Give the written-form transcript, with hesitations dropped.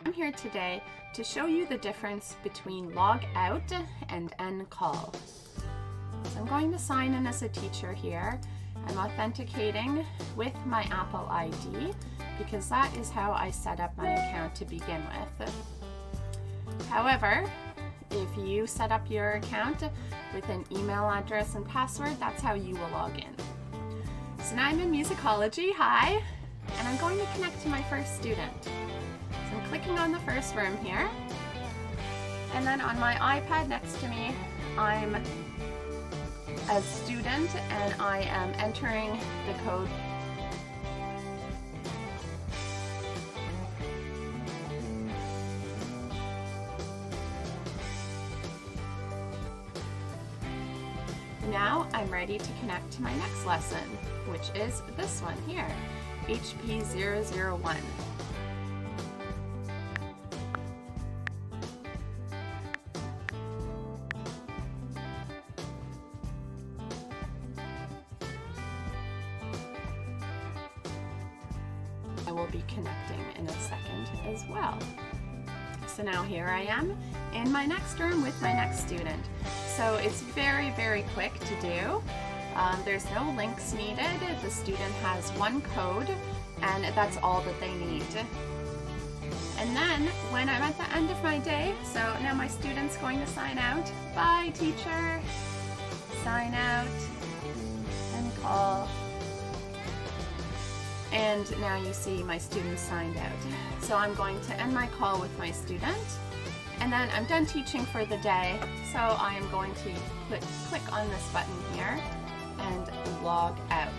I'm here today to show you the difference between log out and end call. So I'm going to sign in as a teacher here. I'm authenticating with my Apple ID because that is how I set up my account to begin with. However, if you set up your account with an email address and password, that's how you will log in. So now I'm in Musicology, hi, and I'm going to connect to my first student. So I'm clicking on the first room here, and then on my iPad next to me, I'm a student and I am entering the code . Now I'm ready to connect to my next lesson, which is this one here, HP 001. I will be connecting in a second as well. So now here I am in my next room with my next student. So it's very, very quick to do. There's no links needed. The student has one code and that's all that they need. And then when I'm at the end of my day, so now my student's going to sign out. Bye, teacher. Sign out and call. And now you see my student signed out. So I'm going to end my call with my student, and then I'm done teaching for the day. So I am going to click on this button here and log out.